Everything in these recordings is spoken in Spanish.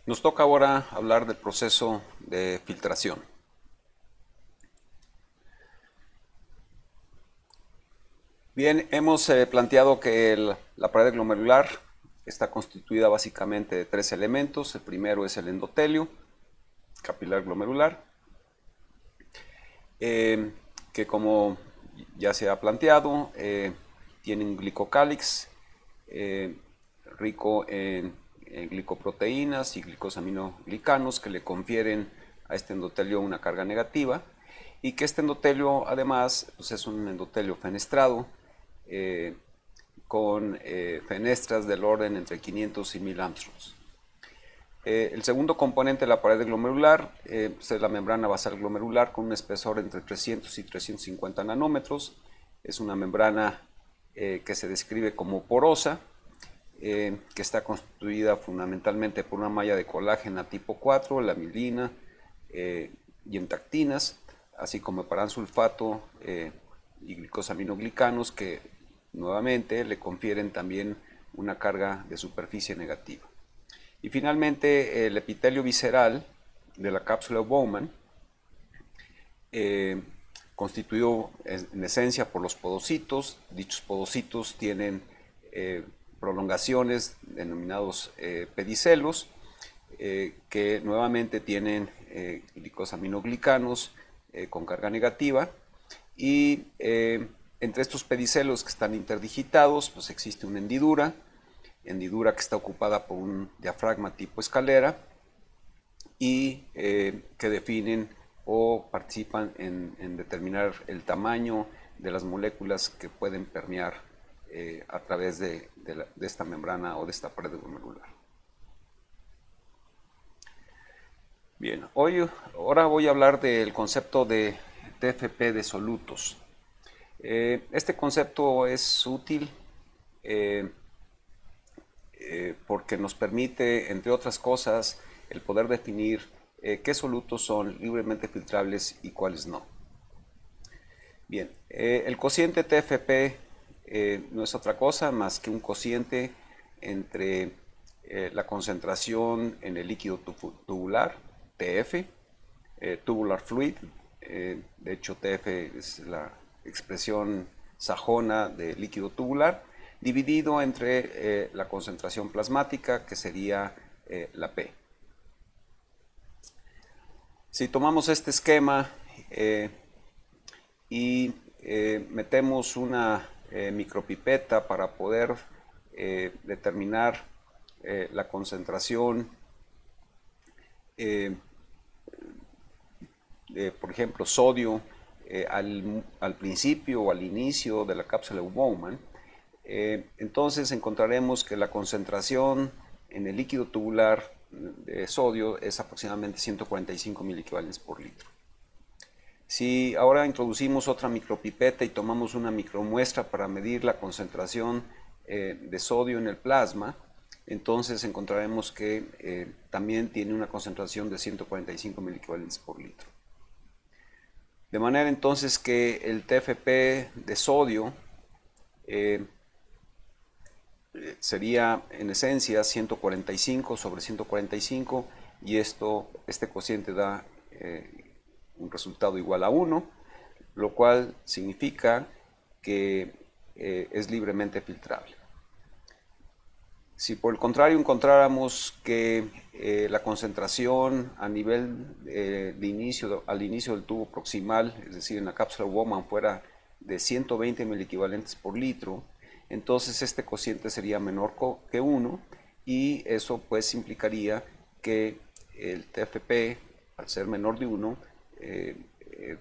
Nos toca ahora hablar del proceso de filtración. Bien, hemos planteado que la pared glomerular está constituida básicamente de tres elementos. El primero es el endotelio capilar glomerular, que como ya se ha planteado, tiene un glicocálix eh, rico en glicoproteínas y glicosaminoglicanos que le confieren a este endotelio una carga negativa, y que este endotelio además pues es un endotelio fenestrado eh, con fenestras del orden entre 500 y 1000 angstroms. El segundo componente de la pared glomerular es la membrana basal glomerular con un espesor entre 300 y 350 nanómetros. Es una membrana que se describe como porosa, que está constituida fundamentalmente por una malla de colágeno tipo 4, la mielina y entactinas, así como paransulfato y glicosaminoglicanos que nuevamente le confieren también una carga de superficie negativa. Y finalmente el epitelio visceral de la cápsula Bowman, constituido en esencia por los podocitos. Dichos podocitos tienen prolongaciones denominados pedicelos, que nuevamente tienen glicosaminoglicanos con carga negativa, y entre estos pedicelos que están interdigitados pues existe una hendidura que está ocupada por un diafragma tipo escalera y que definen o participan en determinar el tamaño de las moléculas que pueden permear a través de esta membrana o de esta pared glomerular. Bien, ahora voy a hablar del concepto de TFP de solutos. Este concepto es útil porque nos permite, entre otras cosas, el poder definir qué solutos son libremente filtrables y cuáles no. Bien, el cociente TFP no es otra cosa más que un cociente entre la concentración en el líquido tubular, TF, tubular fluid, de hecho TF es la expresión sajona de líquido tubular, dividido entre la concentración plasmática, que sería la P. Si tomamos este esquema y metemos una micropipeta para poder determinar la concentración, por ejemplo, sodio al principio o al inicio de la cápsula Bowman, entonces encontraremos que la concentración en el líquido tubular de sodio es aproximadamente 145 miliequivalentes por litro. Si ahora introducimos otra micropipeta y tomamos una micromuestra para medir la concentración de sodio en el plasma, entonces encontraremos que también tiene una concentración de 145 miliequivalentes por litro. De manera entonces que el TFP de sodio sería en esencia 145 sobre 145, y este cociente da un resultado igual a 1, lo cual significa que es libremente filtrable. Si por el contrario encontráramos que la concentración a nivel al inicio del tubo proximal, es decir, en la cápsula Bowman, fuera de 120 miliequivalentes por litro, entonces este cociente sería menor que 1, y eso pues implicaría que el TFP, al ser menor de 1,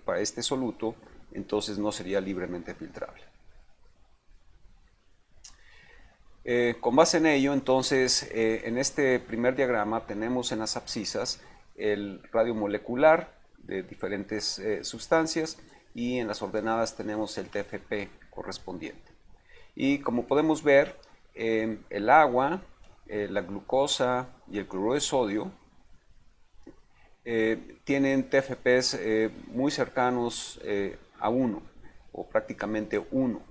para este soluto, entonces no sería libremente filtrable. Con base en ello, entonces, en este primer diagrama tenemos en las abscisas el radio molecular de diferentes sustancias, y en las ordenadas tenemos el TFP correspondiente. Y como podemos ver, el agua, la glucosa y el cloruro de sodio tienen TFPs muy cercanos a 1, o prácticamente 1.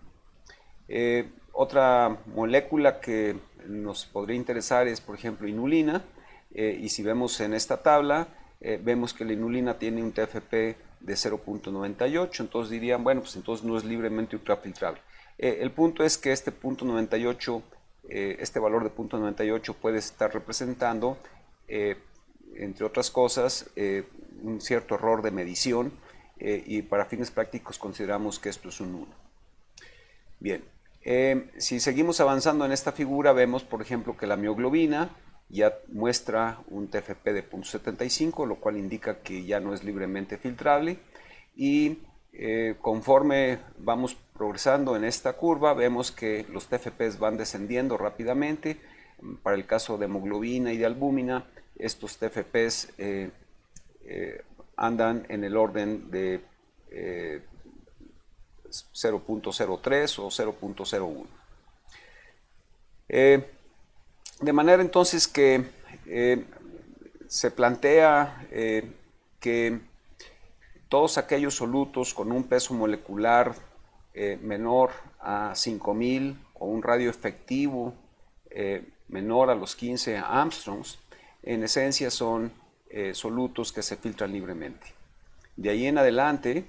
Otra molécula que nos podría interesar es, por ejemplo, inulina, y si vemos en esta tabla, vemos que la inulina tiene un TFP de 0.98, entonces dirían, bueno, pues entonces no es libremente ultrafiltrable. El punto es que este punto 98, este valor de punto 98 puede estar representando, entre otras cosas, un cierto error de medición, y para fines prácticos consideramos que esto es un 1. Bien, si seguimos avanzando en esta figura, vemos por ejemplo que la mioglobina ya muestra un TFP de 0.75, lo cual indica que ya no es libremente filtrable, y conforme vamos progresando en esta curva, vemos que los TFPs van descendiendo rápidamente. Para el caso de hemoglobina y de albúmina, estos TFPs andan en el orden de 0.03 o 0.01. De manera entonces que se plantea que todos aquellos solutos con un peso molecular menor a 5000 o un radio efectivo menor a los 15 Armstrongs, en esencia son solutos que se filtran libremente. De ahí en adelante,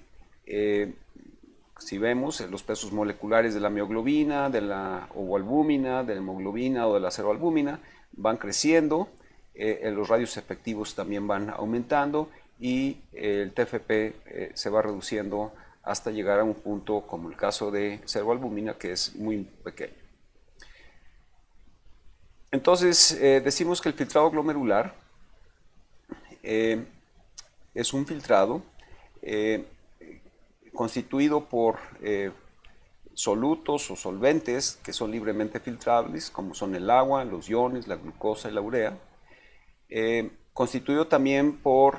si vemos los pesos moleculares de la mioglobina, de la ovoalbúmina, de la hemoglobina o de la ceroalbúmina van creciendo, los radios efectivos también van aumentando y el TFP se va reduciendo hasta llegar a un punto como el caso de ceroalbúmina, que es muy pequeño. Entonces decimos que el filtrado glomerular es un filtrado constituido por solutos o solventes que son libremente filtrables, como son el agua, los iones, la glucosa y la urea, constituido también por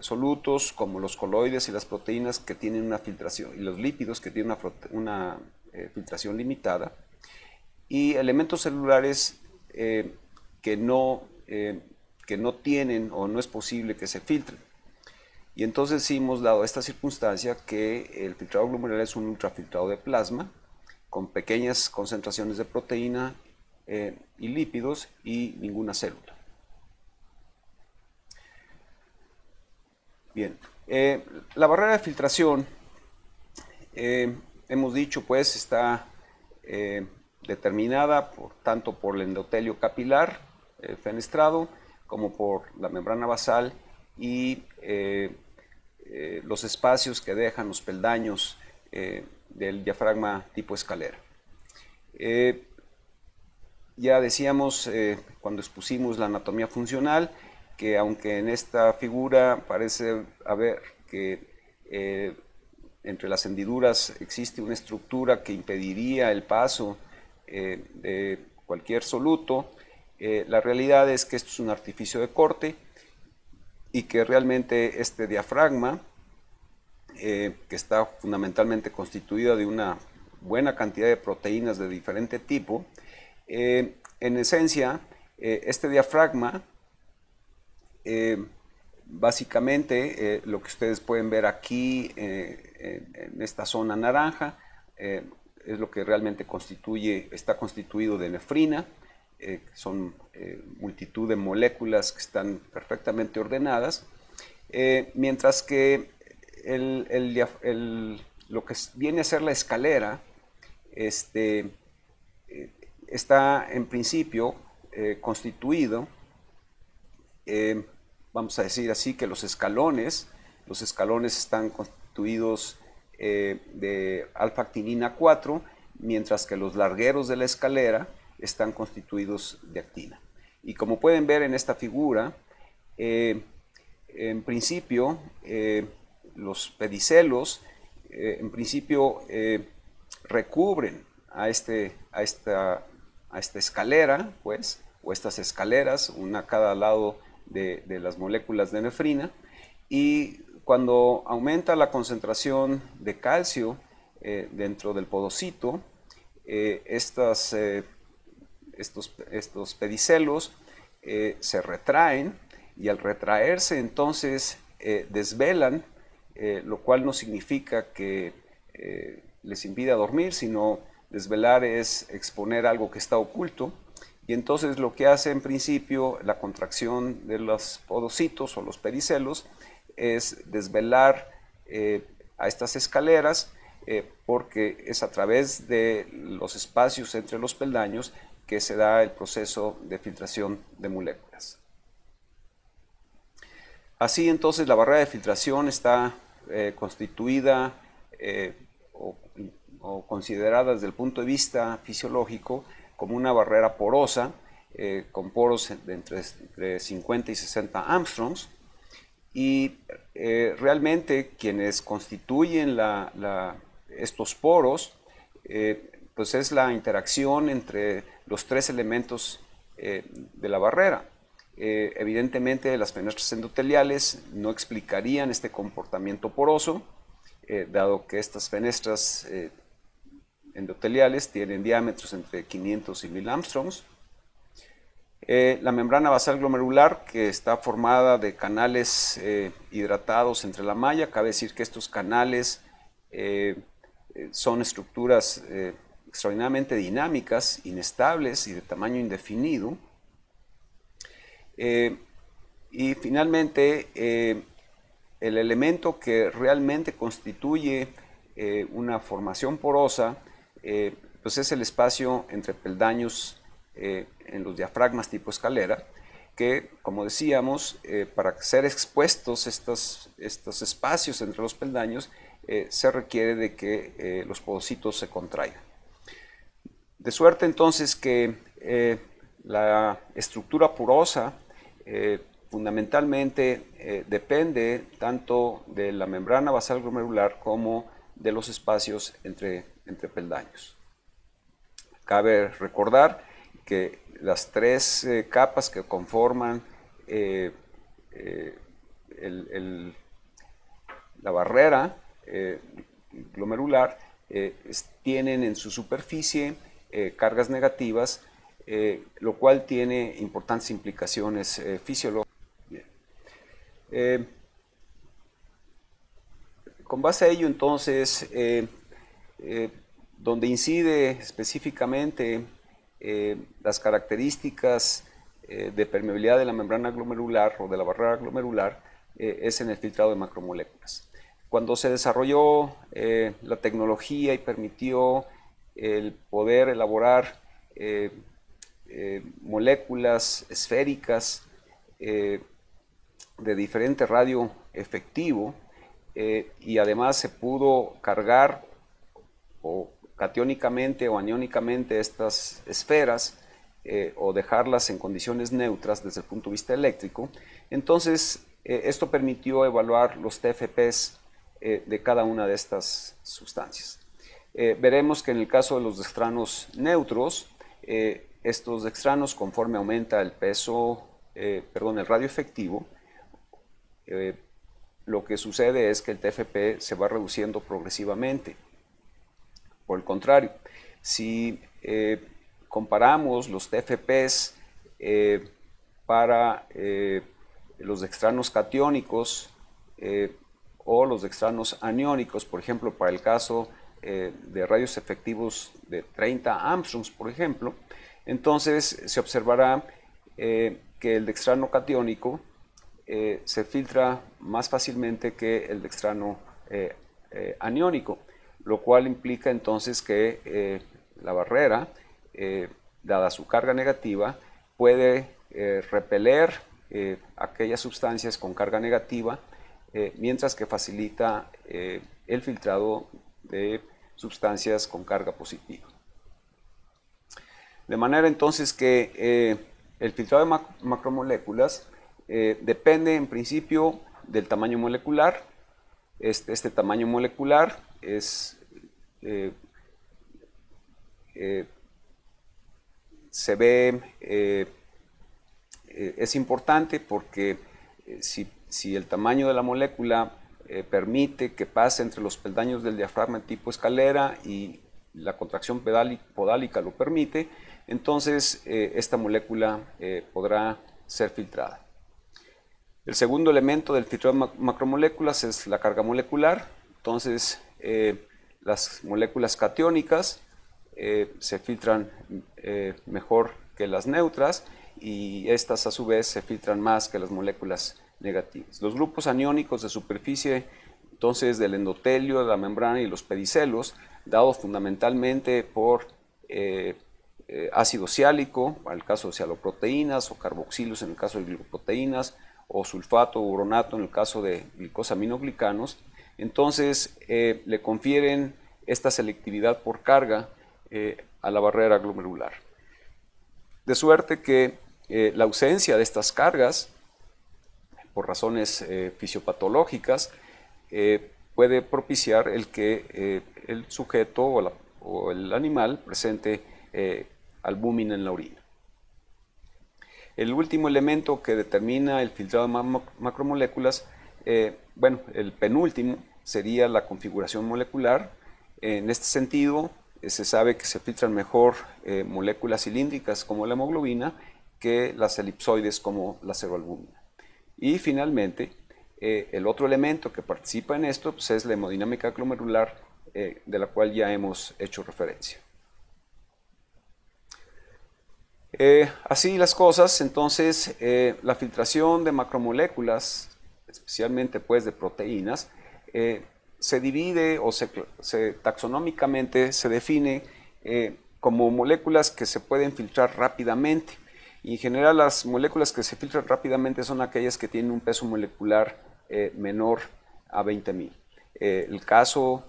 solutos como los coloides y las proteínas que tienen una filtración, y los lípidos que tienen una filtración limitada, y elementos celulares que no tienen o no es posible que se filtren. Y entonces sí hemos dado esta circunstancia que el filtrado glomerular es un ultrafiltrado de plasma con pequeñas concentraciones de proteína y lípidos y ninguna célula. Bien, la barrera de filtración, hemos dicho, pues está determinada tanto por el endotelio capilar fenestrado como por la membrana basal y los espacios que dejan los peldaños del diafragma tipo escalera. Ya decíamos cuando expusimos la anatomía funcional que aunque en esta figura parece haber que entre las hendiduras existe una estructura que impediría el paso de cualquier soluto, la realidad es que esto es un artificio de corte y que realmente este diafragma, que está fundamentalmente constituido de una buena cantidad de proteínas de diferente tipo, en esencia, este diafragma, básicamente lo que ustedes pueden ver aquí en esta zona naranja, es lo que realmente está constituido de nefrina, son multitud de moléculas que están perfectamente ordenadas, mientras que lo que viene a ser la escalera está en principio constituido, vamos a decir así, que los escalones están constituidos de alfa-actinina 4, mientras que los largueros de la escalera están constituidos de actina. Y como pueden ver en esta figura, en principio los pedicelos en principio recubren a esta escalera, pues, o estas escaleras, una a cada lado de las moléculas de nefrina, y cuando aumenta la concentración de calcio dentro del podocito, estos pedicelos se retraen, y al retraerse entonces desvelan, lo cual no significa que les impida dormir, sino desvelar es exponer algo que está oculto, Y entonces lo que hace en principio la contracción de los podocitos o los pericelos es desvelar a estas escaleras, porque es a través de los espacios entre los peldaños que se da el proceso de filtración de moléculas. Así entonces la barrera de filtración está constituida o considerada desde el punto de vista fisiológico como una barrera porosa, con poros de entre 50 y 60 angstroms, y realmente quienes constituyen estos poros, pues es la interacción entre los tres elementos de la barrera. Evidentemente las fenestras endoteliales no explicarían este comportamiento poroso, dado que estas fenestras endoteliales tienen diámetros entre 500 y 1000 angstroms. La membrana basal glomerular, que está formada de canales hidratados entre la malla, cabe decir que estos canales son estructuras extraordinariamente dinámicas, inestables y de tamaño indefinido. Y finalmente, el elemento que realmente constituye una formación porosa, pues es el espacio entre peldaños en los diafragmas tipo escalera, que, como decíamos, para ser expuestos estos espacios entre los peldaños, se requiere de que los podocitos se contraigan. De suerte entonces que la estructura porosa fundamentalmente depende tanto de la membrana basal glomerular como de los espacios entre peldaños. Cabe recordar que las tres capas que conforman la barrera glomerular tienen en su superficie cargas negativas, lo cual tiene importantes implicaciones fisiológicas. Con base a ello, entonces, donde incide específicamente las características de permeabilidad de la membrana glomerular o de la barrera glomerular, es en el filtrado de macromoléculas. Cuando se desarrolló la tecnología y permitió el poder elaborar moléculas esféricas de diferente radio efectivo, y además se pudo cargar o catiónicamente o aniónicamente estas esferas, o dejarlas en condiciones neutras desde el punto de vista eléctrico, entonces esto permitió evaluar los TFPs de cada una de estas sustancias. Veremos que en el caso de los dextranos neutros, estos dextranos, conforme aumenta el peso, el radio efectivo, lo que sucede es que el TFP se va reduciendo progresivamente. Por el contrario, si comparamos los TFPs para los dextranos catiónicos o los dextranos aniónicos, por ejemplo, para el caso de radios efectivos de 30 angstroms, por ejemplo, entonces se observará que el dextrano catiónico se filtra más fácilmente que el dextrano aniónico, lo cual implica entonces que la barrera, dada su carga negativa, puede repeler aquellas sustancias con carga negativa, mientras que facilita el filtrado de sustancias con carga positiva. De manera entonces que el filtrado de macromoléculas depende en principio del tamaño molecular. Este tamaño molecular es, es importante porque si el tamaño de la molécula permite que pase entre los peldaños del diafragma tipo escalera y la contracción podálica lo permite, entonces esta molécula podrá ser filtrada. El segundo elemento del filtrado de macromoléculas es la carga molecular. Entonces, las moléculas catiónicas se filtran mejor que las neutras, y estas a su vez se filtran más que las moléculas negativas. Los grupos aniónicos de superficie entonces del endotelio, de la membrana y los pedicelos, dados fundamentalmente por ácido siálico, para el caso de sialoproteínas, o carboxilos en el caso de glicoproteínas, o sulfato o uronato en el caso de glicosaminoglicanos, entonces le confieren esta selectividad por carga a la barrera glomerular. De suerte que la ausencia de estas cargas, por razones fisiopatológicas, puede propiciar el que el sujeto o el animal presente albúmina en la orina. El último elemento que determina el filtrado de macromoléculas, bueno, el penúltimo, sería la configuración molecular. En este sentido, se sabe que se filtran mejor moléculas cilíndricas como la hemoglobina que las elipsoides como la ceroalbúmina. Y finalmente, el otro elemento que participa en esto pues, es la hemodinámica glomerular, de la cual ya hemos hecho referencia. Así las cosas, entonces la filtración de macromoléculas, especialmente pues de proteínas, se divide o taxonómicamente se define como moléculas que se pueden filtrar rápidamente. Y en general las moléculas que se filtran rápidamente son aquellas que tienen un peso molecular menor a 20.000. El caso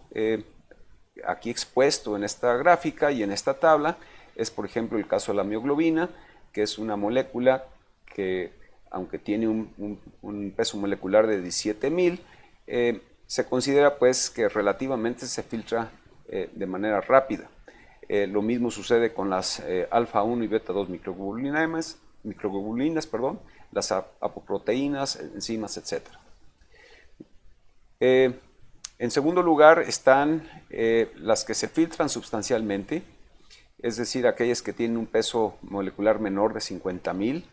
aquí expuesto en esta gráfica y en esta tabla es, por ejemplo, el caso de la mioglobina, que es una molécula que, aunque tiene un peso molecular de 17.000, se considera pues que relativamente se filtra de manera rápida. Lo mismo sucede con las alfa 1 y beta 2 microglobulinas, las apoproteínas, enzimas, etc. En segundo lugar están las que se filtran sustancialmente, es decir, aquellas que tienen un peso molecular menor de 50.000,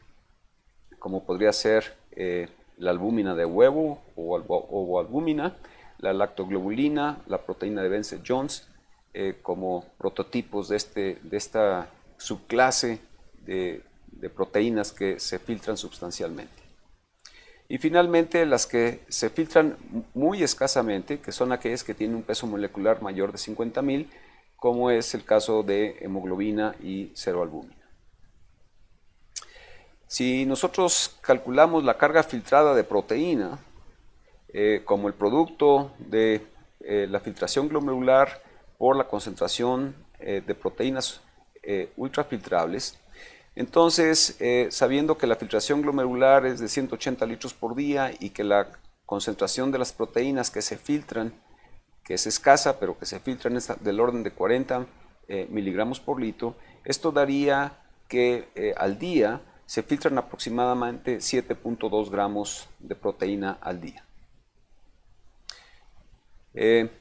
como podría ser la albúmina de huevo o ovoalbúmina, la lactoglobulina, la proteína de Bence-Jones, como prototipos de esta subclase de proteínas que se filtran sustancialmente. Y finalmente las que se filtran muy escasamente, que son aquellas que tienen un peso molecular mayor de 50.000, como es el caso de hemoglobina y ceroalbúmina. Si nosotros calculamos la carga filtrada de proteína como el producto de la filtración glomerular por la concentración de proteínas ultrafiltrables, entonces sabiendo que la filtración glomerular es de 180 litros por día y que la concentración de las proteínas que se filtran, que es escasa, pero que se filtran es del orden de 40 miligramos por litro, esto daría que al día se filtran aproximadamente 7.2 gramos de proteína al día.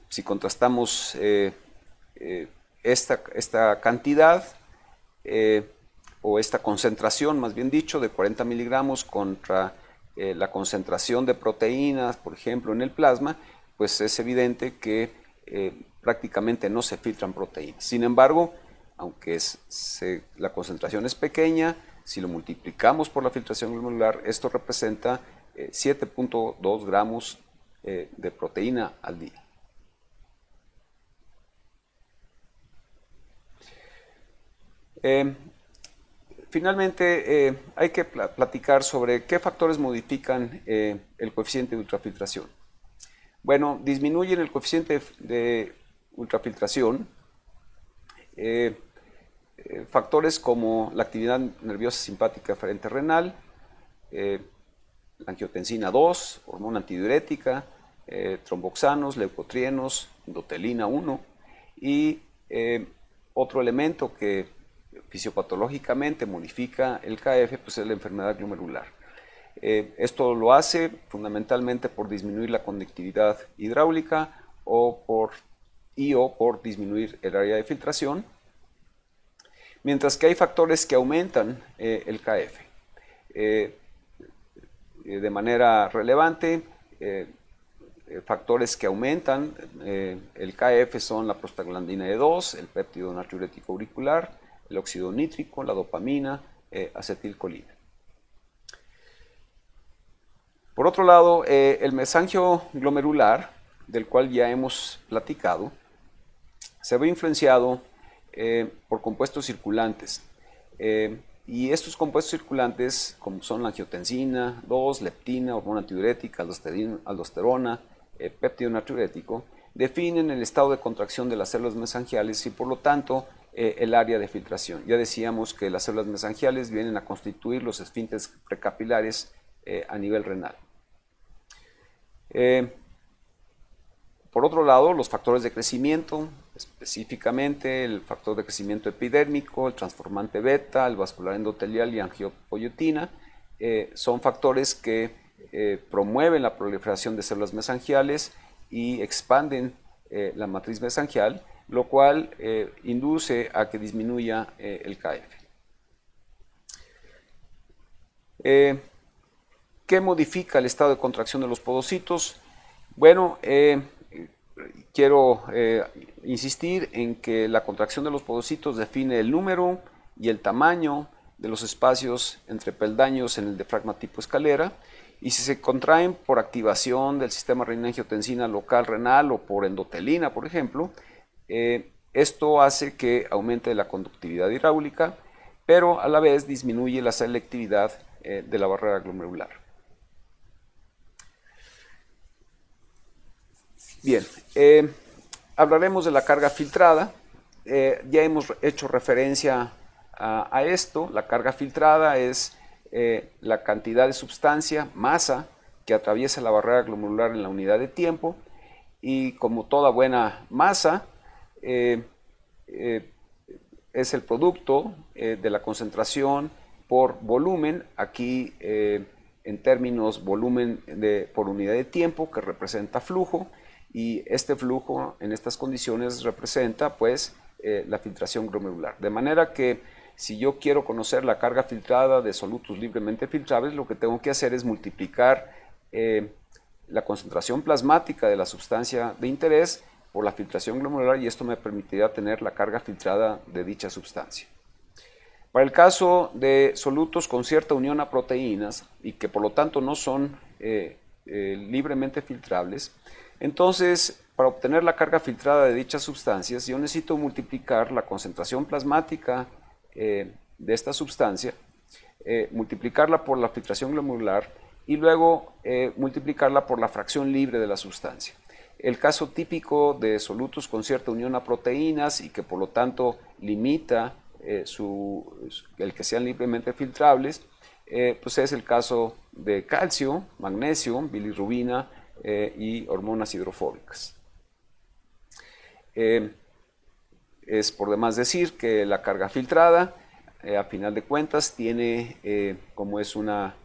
Si contrastamos esta cantidad o esta concentración, más bien dicho, de 40 miligramos contra la concentración de proteínas, por ejemplo, en el plasma, pues es evidente que prácticamente no se filtran proteínas. Sin embargo, aunque la concentración es pequeña, si lo multiplicamos por la filtración glomerular, esto representa 7.2 gramos de proteína al día. Finalmente, hay que platicar sobre qué factores modifican el coeficiente de ultrafiltración. Bueno, disminuyen el coeficiente de ultrafiltración factores como la actividad nerviosa simpática eferente renal, la angiotensina 2, hormona antidiurética, tromboxanos, leucotrienos, endotelina 1 y otro elemento que fisiopatológicamente modifica el KF pues es la enfermedad glomerular. Esto lo hace fundamentalmente por disminuir la conductividad hidráulica o por disminuir el área de filtración, mientras que hay factores que aumentan el KF. De manera relevante, factores que aumentan el KF son la prostaglandina E2, el péptido natriurético auricular, el óxido nítrico, la dopamina, acetilcolina. Por otro lado, el mesangio glomerular, del cual ya hemos platicado, se ve influenciado por compuestos circulantes. Y estos compuestos circulantes, como son la angiotensina 2, leptina, hormona antidiurética, aldosterona, péptido natriurético, definen el estado de contracción de las células mesangiales y por lo tanto el área de filtración. Ya decíamos que las células mesangiales vienen a constituir los esfínteres precapilares a nivel renal. Por otro lado, los factores de crecimiento, específicamente el factor de crecimiento epidérmico, el transformante beta, el vascular endotelial y angiopoietina, son factores que promueven la proliferación de células mesangiales y expanden la matriz mesangial, lo cual induce a que disminuya el KF. ¿Qué modifica el estado de contracción de los podocitos? Bueno, quiero insistir en que la contracción de los podocitos define el número y el tamaño de los espacios entre peldaños en el diafragma tipo escalera, y si se contraen por activación del sistema renina-angiotensina local renal o por endotelina, por ejemplo, esto hace que aumente la conductividad hidráulica, pero a la vez disminuye la selectividad de la barrera glomerular. Bien, hablaremos de la carga filtrada. Ya hemos hecho referencia a esto. La carga filtrada es la cantidad de sustancia, masa, que atraviesa la barrera glomerular en la unidad de tiempo, y como toda buena masa, es el producto de la concentración por volumen, aquí en términos volumen por unidad de tiempo, que representa flujo, y este flujo en estas condiciones representa pues la filtración glomerular. De manera que si yo quiero conocer la carga filtrada de solutos libremente filtrables, lo que tengo que hacer es multiplicar la concentración plasmática de la sustancia de interés por la filtración glomerular, y esto me permitirá tener la carga filtrada de dicha sustancia. Para el caso de solutos con cierta unión a proteínas y que por lo tanto no son libremente filtrables, entonces para obtener la carga filtrada de dichas sustancias yo necesito multiplicar la concentración plasmática de esta sustancia, multiplicarla por la filtración glomerular y luego multiplicarla por la fracción libre de la sustancia. El caso típico de solutos con cierta unión a proteínas y que por lo tanto limita el que sean libremente filtrables, pues es el caso de calcio, magnesio, bilirrubina y hormonas hidrofóbicas. Es por demás decir que la carga filtrada, a final de cuentas, tiene, como es una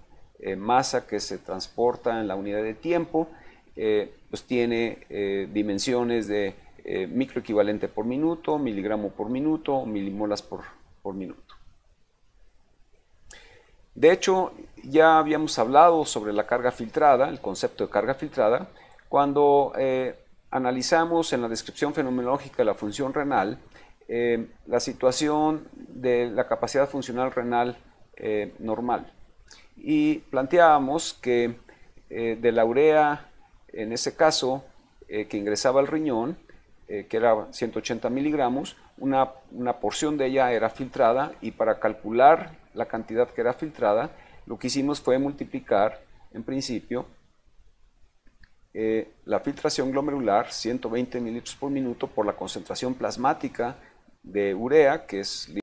masa que se transporta en la unidad de tiempo, pues tiene dimensiones de microequivalente por minuto, miligramo por minuto, milimolas por minuto. De hecho, ya habíamos hablado sobre la carga filtrada, el concepto de carga filtrada, cuando analizamos en la descripción fenomenológica de la función renal la situación de la capacidad funcional renal normal. Y planteábamos que de la urea, en ese caso, que ingresaba al riñón, que era 180 miligramos, una porción de ella era filtrada, y para calcular la cantidad que era filtrada, lo que hicimos fue multiplicar, en principio, la filtración glomerular, 120 mililitros por minuto, por la concentración plasmática de urea, que es